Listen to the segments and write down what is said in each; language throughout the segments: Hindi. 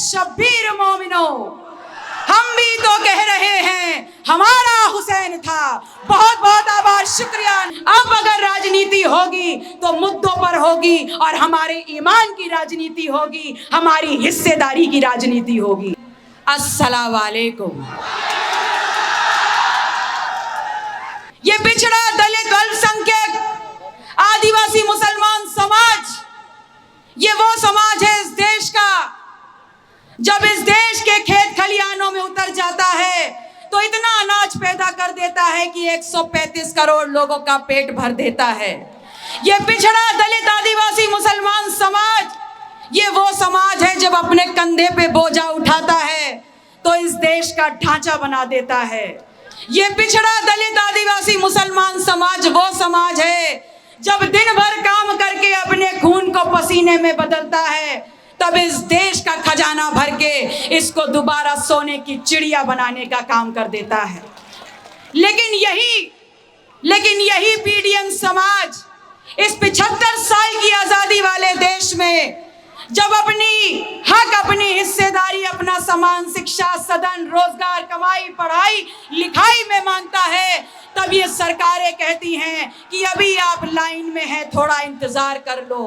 शब्बीर मोमिनो, हम भी तो कह रहे हैं हमारा हुसैन था। बहुत बहुत आभार, शुक्रिया। अब अगर राजनीति होगी तो मुद्दों पर होगी और हमारे ईमान की राजनीति होगी, हमारी हिस्सेदारी की राजनीति होगी। अस्सलाम वालेकुम। ये पिछड़ा, दलित, अल्पसंख्यक, आदिवासी, मुसलमान समाज, ये वो समाज है इस देश का जब इस देश के खेत खलिहानों में उतर जाता है तो इतना अनाज पैदा कर देता है कि 135 करोड़ लोगों का पेट भर देता है। ये पिछड़ा, दलित, आदिवासी, मुसलमान समाज, ये वो समाज है जब अपने कंधे पे बोझा उठाता है तो इस देश का ढांचा बना देता है। ये पिछड़ा, दलित, आदिवासी, मुसलमान समाज वो समाज है जब दिन भर काम करके अपने खून को पसीने में बदलता है, तब इस देश का खजाना भर के इसको दोबारा सोने की चिड़िया बनाने का काम कर देता है। लेकिन यही पीडीएम समाज इस 75 साल की आजादी वाले देश में जब अपनी हक, अपनी हिस्सेदारी, अपना सामान, शिक्षा, सदन, रोजगार, कमाई, पढ़ाई, लिखाई में मांगता है, तब ये सरकारें कहती हैं कि अभी आप लाइन में हैं, थोड़ा इंतजार कर लो।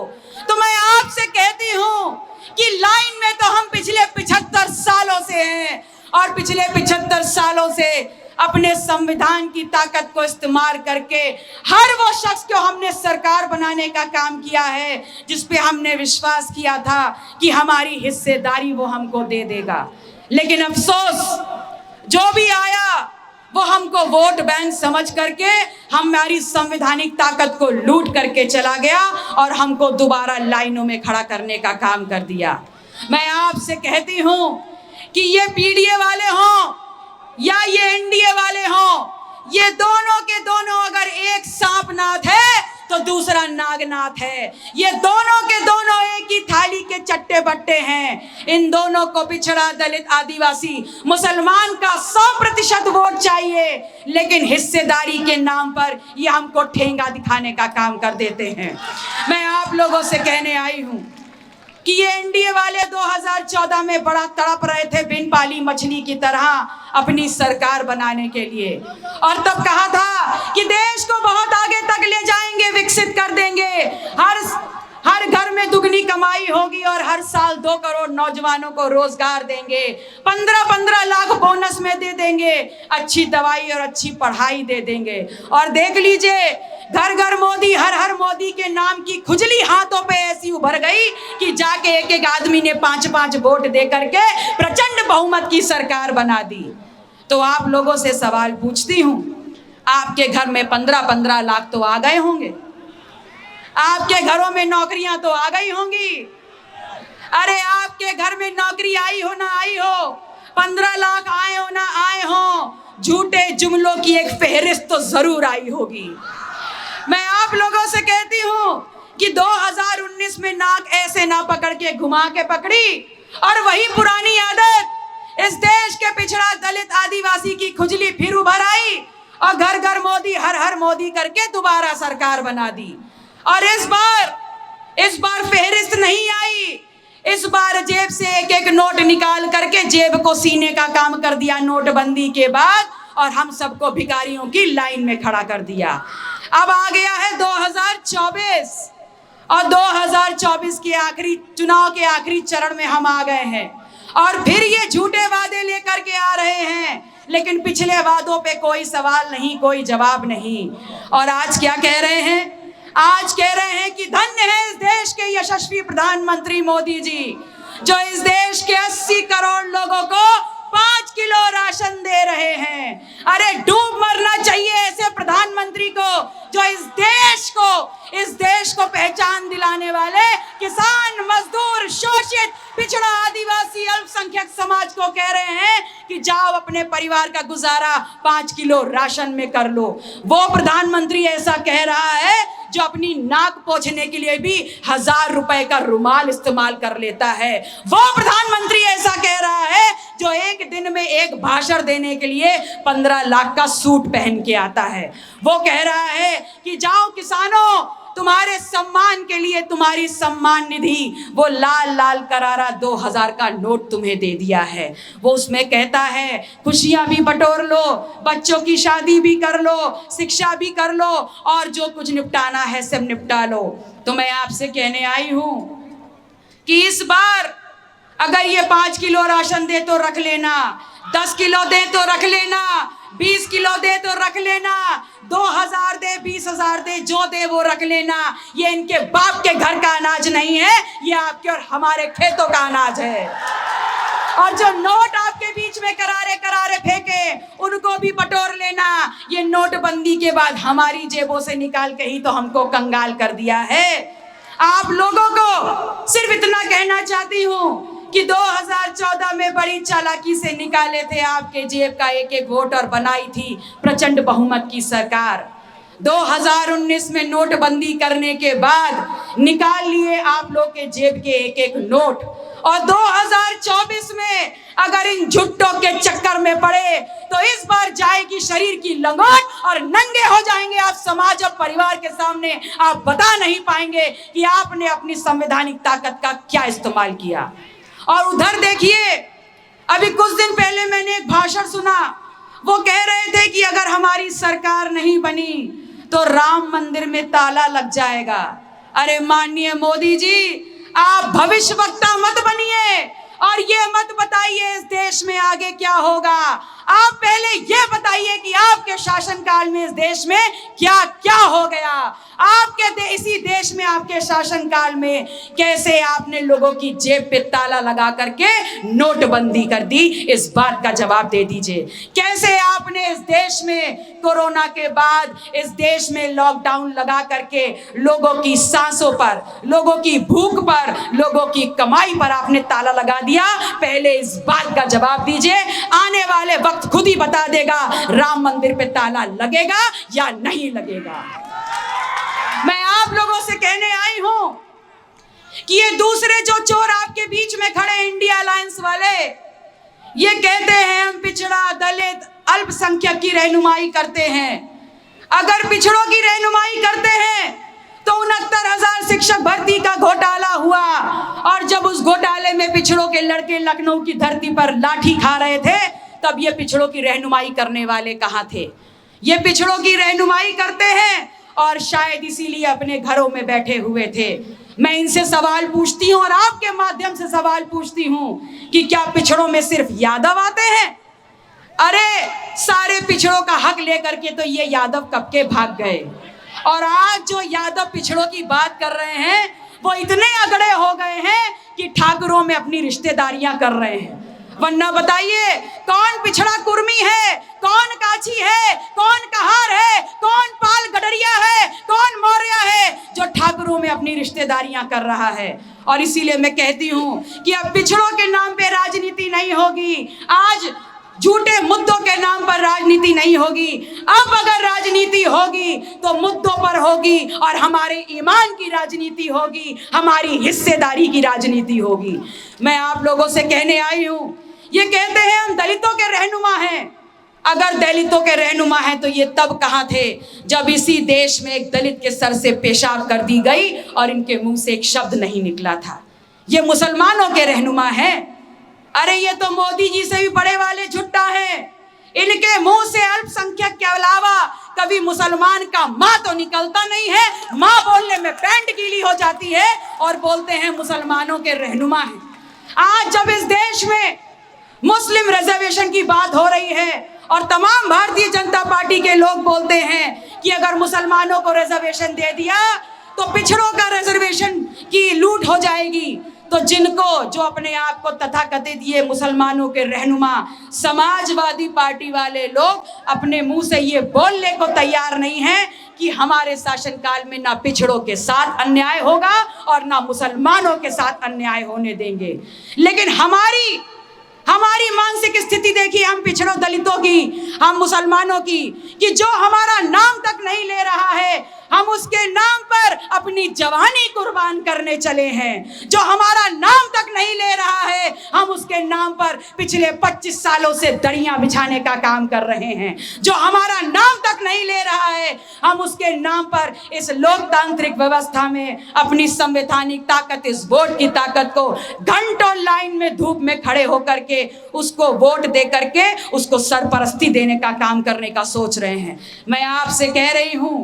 तो मैं आपसे कहती हूं कि लाइन में तो हम पिछले 75 सालों से हैं और पिछले 75 सालों से अपने संविधान की ताकत को इस्तेमाल करके हर वो शख्स को हमने सरकार बनाने का काम किया है जिस पे हमने विश्वास किया था कि हमारी हिस्सेदारी वो हमको दे देगा। लेकिन अफसोस, जो भी आया वो हमको वोट बैंक समझ करके हमारी संवैधानिक ताकत को लूट करके चला गया और हमको दोबारा लाइनों में खड़ा करने का काम कर दिया। मैं आपसे कहती हूं कि ये पीडीए वाले हों या ये एनडीए वाले हों, ये दोनों के दोनों अगर एक सांपनाथ है तो दूसरा नागनाथ है। ये दोनों के दोनों एक ही थाली के चट्टे बट्टे हैं। इन दोनों को पिछड़ा, दलित, आदिवासी, मुसलमान का 100% वोट चाहिए, लेकिन हिस्सेदारी के नाम पर ये हमको ठेंगा दिखाने का काम कर देते हैं। मैं आप लोगों से कहने आई हूं कि ये एनडीए वाले 2014 में बड़ा तड़प रहे थे बिन पाली मछली की तरह अपनी सरकार बनाने के लिए, और तब कहा था कि देश को बहुत आगे तक ले जाएंगे, विकसित कर देंगे, हर घर में दुगनी कमाई होगी और हर साल 2 करोड़ नौजवानों को रोजगार देंगे, 15-15 लाख बोनस में दे देंगे, अच्छी दवाई और अच्छी पढ़ाई दे देंगे। और देख लीजिए, घर घर मोदी, हर हर मोदी के नाम की खुजली हाथों पे ऐसी उभर गई कि जाके एक एक आदमी ने 5-5 वोट दे करके प्रचंड बहुमत की सरकार बना दी। तो आप लोगों से सवाल पूछती हूँ, आपके घर में 15-15 लाख तो आ गए होंगे, आपके घरों में नौकरियां तो आ गई होंगी। अरे आपके घर में नौकरी आई हो ना आई हो, 15 लाख आए हो ना आए हो, झूठे जुमलों की एक फहरिस्त तो जरूर आई होगी। मैं आप लोगों से कहती हूँ कि 2019 में नाक ऐसे ना पकड़ के घुमा के पकड़ी और वही पुरानी आदत इस देश के पिछड़ा, दलित, आदिवासी की खुजली फिर उभर आई और घर घर मोदी, हर हर मोदी करके दोबारा सरकार बना दी। और इस बार फहरिस्त नहीं आई, इस बार जेब से एक एक नोट निकाल करके जेब को सीने का काम कर दिया नोटबंदी के बाद, और हम सबको भिखारियों की लाइन में खड़ा कर दिया। अब आ गया है 2024 और 2024 के आखिरी चुनाव के आखिरी चरण में हम आ गए हैं और फिर ये झूठे वादे लेकर के आ रहे हैं, लेकिन पिछले वादों पे कोई सवाल नहीं, कोई जवाब नहीं। और आज क्या कह रहे हैं? आज कह रहे हैं कि धन्य है इस देश के यशस्वी प्रधानमंत्री मोदी जी, जो इस देश के 80 करोड़ लोगों को 5 किलो राशन दे रहे हैं। अरे डूब मरना चाहिए ऐसे प्रधानमंत्री को, जो इस देश को पहचान दिलाने वाले किसान, मजदूर, शोषित, पिछड़ा, आदिवासी, अल्पसंख्यक समाज को कह रहे हैं कि जाओ अपने परिवार का गुजारा 5 किलो राशन में कर लो। वो प्रधानमंत्री ऐसा कह रहा है जो अपनी नाक पोंछने के लिए भी 1000 रुपए का रुमाल इस्तेमाल कर लेता है। वो प्रधानमंत्री ऐसा कह रहा है जो एक दिन में एक भाषण देने के लिए 15 लाख का सूट पहन के आता है। वो कह रहा है कि जाओ किसानों, तुम्हारे सम्मान के लिए तुम्हारी सम्मान निधि वो लाल लाल करारा 2000 का नोट तुम्हें दे दिया है। वो उसमें कहता है खुशियां भी बटोर लो, बच्चों की शादी भी कर लो, शिक्षा भी कर लो और जो कुछ निपटाना है सब निपटा लो। तो मैं आपसे कहने आई हूं कि इस बार अगर ये 5 किलो राशन दे तो रख लेना, 10 किलो दे तो रख लेना, 20 किलो दे तो रख लेना, 2000 दे, 20,000 दे, जो दे वो रख लेना। ये इनके बाप के घर का अनाज नहीं है, ये आपके और हमारे खेतों का अनाज है। और जो नोट आपके बीच में करारे करारे फेंके उनको भी बटोर लेना। ये नोटबंदी के बाद हमारी जेबों से निकाल के ही तो हमको कंगाल कर दिया है। आप लोगों को सिर्फ इतना कहना चाहती हूँ कि 2014 में बड़ी चालाकी से निकाले थे आपके जेब का एक एक वोट और बनाई थी प्रचंड बहुमत की सरकार। 2019 में नोटबंदी करने के बाद निकाल लिए आप लोग के जेब के एक एक नोट, और 2024 में अगर इन झुट्टों के चक्कर में पड़े तो इस बार जाएगी शरीर की लंगोट और नंगे हो जाएंगे आप समाज और परिवार के सामने। आप बता नहीं पाएंगे कि आपने अपनी संवैधानिक ताकत का क्या इस्तेमाल किया। और उधर देखिए, अभी कुछ दिन पहले मैंने एक भाषण सुना, वो कह रहे थे कि अगर हमारी सरकार नहीं बनी तो राम मंदिर में ताला लग जाएगा। अरे माननीय मोदी जी, आप भविष्यवक्ता मत बनिए और ये मत बताइए इस देश में आगे क्या होगा। आप पहले ये बताइए कि आपके शासनकाल में इस देश में क्या क्या हो गया। आपके इसी देश में आपके शासनकाल में कैसे आपने लोगों की जेब पे ताला लगा करके नोटबंदी कर दी, इस बात का जवाब दे दीजिए। कैसे आपने इस देश में कोरोना के बाद इस देश में लॉकडाउन लगा करके लोगों की सांसों पर, लोगों की भूख पर, लोगों की कमाई पर आपने ताला लगा दिया। पहले इस बात का जवाब दीजिए। आने वाले वक्त खुद ही बता देगा राम मंदिर पे ताला लगेगा या नहीं लगेगा। मैं आप लोगों से कहने आई हूं कि ये दूसरे जो चोर आपके बीच में खड़े इंडिया अलायंस वाले, ये कहते हैं हम पिछड़ा, दलित, अल्पसंख्यक की रहनुमाई करते हैं। अगर पिछड़ों की रहनुमाई करते हैं तो 69,000 शिक्षक भर्ती का घोटाला हुआ, और जब उस घोटाले में पिछड़ों के लड़के लखनऊ की धरती पर लाठी खा रहे थे तब ये पिछड़ों की रहनुमाई करने वाले कहाँ थे। ये पिछड़ों की रहनुमाई करते हैं और शायद इसीलिए अपने घरों में बैठे हुए थे। मैं इनसे सवाल पूछती हूँ और आपके माध्यम से सवाल पूछती हूँ कि क्या पिछड़ों में सिर्फ यादव आते हैं? अरे सारे पिछड़ों का हक लेकर के तो ये यादव कब के भाग गए। और आज जो यादव पिछड़ों की बात कर रहे हैं वो इतने अगड़े हो गए हैं कि ठाकुरों में अपनी रिश्तेदारियां कर रहे हैं। वरना बताइए कौन पिछड़ा कुर्मी है, कौन काची है, कौन कहार है, कौन पाल गडरिया है, कौन मौर्य है जो ठाकुरों में अपनी रिश्तेदारियां कर रहा है। और इसीलिए मैं कहती हूं कि अब पिछड़ों के नाम पे राजनीति नहीं होगी, आज झूठे मुद्दों के नाम पर राजनीति नहीं होगी। अब अगर राजनीति होगी तो मुद्दों पर होगी और हमारे ईमान की राजनीति होगी, हमारी हिस्सेदारी की राजनीति होगी। मैं आप लोगों से कहने आई हूं, ये कहते हैं हम दलितों के रहनुमा हैं। अगर दलितों के रहनुमा हैं तो ये तब कहाँ थे जब इसी देश में एक दलित के सर से पेशाब कर दी गई और इनके मुंह से एक शब्द नहीं निकला था। ये मुसलमानों के रहनुमा हैं। अरे ये तो मोदी जी से भी बड़े वाले झुट्टा हैं। इनके मुंह से अल्पसंख्यक के अलावा कभी मुसलमान का माँ तो निकलता नहीं है। माँ बोलने में पैंट गीली हो जाती है और बोलते हैं मुसलमानों के रहनुमा हैं। आज जब इस देश में मुस्लिम रिजर्वेशन की बात हो रही है और तमाम भारतीय जनता पार्टी के लोग बोलते हैं कि अगर मुसलमानों को रिजर्वेशन दे दिया तो पिछड़ों का रिजर्वेशन की लूट हो जाएगी, तो जिनको जो अपने आप को तथाकथित ये मुसलमानों के रहनुमा समाजवादी पार्टी वाले लोग अपने मुंह से ये बोलने को तैयार नहीं है कि हमारे शासनकाल में ना पिछड़ों के साथ अन्याय होगा और ना मुसलमानों के साथ अन्याय होने देंगे। लेकिन हमारी मानसिक स्थिति देखिए, हम पिछड़ों दलितों की, हम मुसलमानों की, कि जो हमारा नाम तक नहीं ले रहा है हम उसके नाम पर अपनी जवानी कुर्बान करने चले हैं। जो हमारा नाम तक नहीं ले रहा है हम उसके नाम पर पिछले 25 सालों से दरियां बिछाने का काम कर रहे हैं। जो हमारा नाम तक नहीं ले रहा है, हम उसके नाम पर इस लोकतांत्रिक व्यवस्था में अपनी संवैधानिक ताकत, इस वोट की ताकत को घंटों लाइन में धूप में खड़े होकर के उसको वोट दे करके उसको सरपरस्ती देने का काम करने का सोच रहे हैं। मैं आपसे कह रही हूं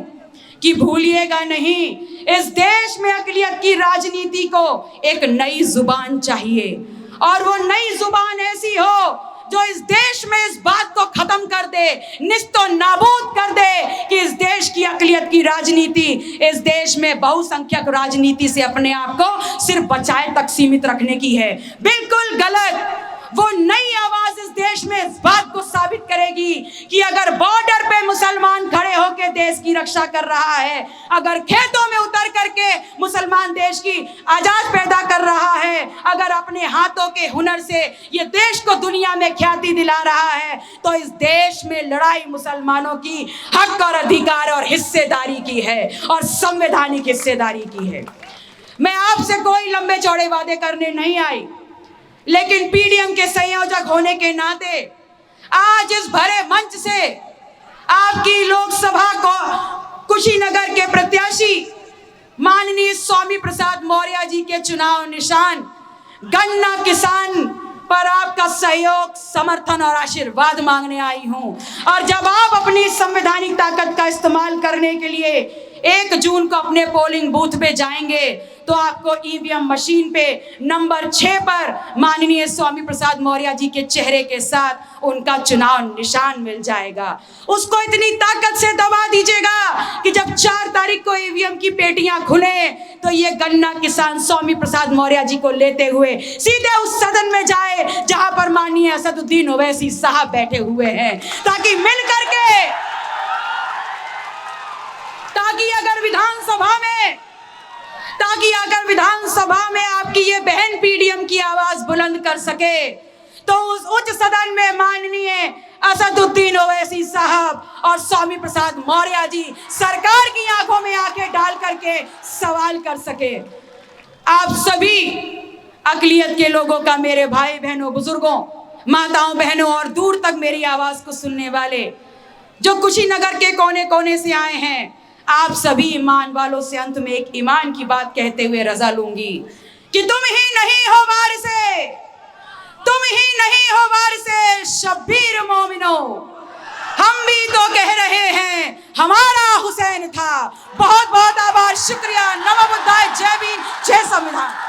कि भूलिएगा नहीं, इस देश में अक़लियत की राजनीति को एक नई जुबान चाहिए, और वो नई जुबान ऐसी हो जो इस देश में इस बात को खत्म कर दे, निस्तो नाबूद कर दे कि इस देश की अक़लियत की राजनीति इस देश में बहुसंख्यक राजनीति से अपने आप को सिर्फ बचाए तक सीमित रखने की है। बिल्कुल गलत। वो नई आवाज इस देश में इस बात को साबित करेगी कि अगर बॉर्डर पे मुसलमान खड़े होकर देश की रक्षा कर रहा है, अगर खेतों में उतर करके मुसलमान देश की आजाद पैदा कर रहा है, अगर अपने हाथों के हुनर से ये देश को दुनिया में ख्याति दिला रहा है, तो इस देश में लड़ाई मुसलमानों की हक और अधिकार और हिस्सेदारी की है, और संवैधानिक हिस्सेदारी की है। मैं आपसे कोई लंबे चौड़े वादे करने नहीं आई, लेकिन पीडीएम के संयोजक होने के नाते आज इस भरे मंच से आपकी लोकसभा को कुशीनगर के प्रत्याशी माननीय स्वामी प्रसाद मौर्य जी के चुनाव निशान गन्ना किसान पर आपका सहयोग, समर्थन और आशीर्वाद मांगने आई हूं। और जब आप अपनी संवैधानिक ताकत का इस्तेमाल करने के लिए 1 जून को अपने पोलिंग बूथ पे जाएंगे, तो आपको ईवीएम मशीन पे नंबर 6 पर माननीय स्वामी प्रसाद मौर्य जी के चेहरे के साथ उनका चुनाव निशान मिल जाएगा। उसको इतनी ताकत से दबा दीजिएगा कि जब 4 तारीख को ईवीएम की पेटियां खुले तो ये गन्ना किसान स्वामी प्रसाद मौर्य जी को लेते हुए सीधे उस सदन में जाए जहां पर माननीय असदुद्दीन ओवैसी साहब बैठे हुए हैं, ताकि मिल करके, ताकि अगर विधानसभा में आपकी ये बहन पीडीएम की आवाज बुलंद कर सके, तो उस उच्च सदन में माननीय असदुद्दीन ओवैसी साहब और स्वामी प्रसाद मौर्य जी सरकार की आंखों में आंखें डाल करके सवाल कर सके। आप सभी अक़लियत के लोगों का, मेरे भाई बहनों, बुजुर्गों, माताओं बहनों और दूर तक मेरी आवाज को सुनने वाले जो कुशीनगर के कोने कोने से आए हैं, आप सभी ईमान वालों से अंत में एक ईमान की बात कहते हुए रजा लूंगी कि तुम ही नहीं हो वारिसे, तुम ही नहीं हो वारिसे शब्बीर मोमिनो, हम भी तो कह रहे हैं हमारा हुसैन था। बहुत बहुत आभार, शुक्रिया। नमो बुद्धाय, जय भीम, जय संविधान।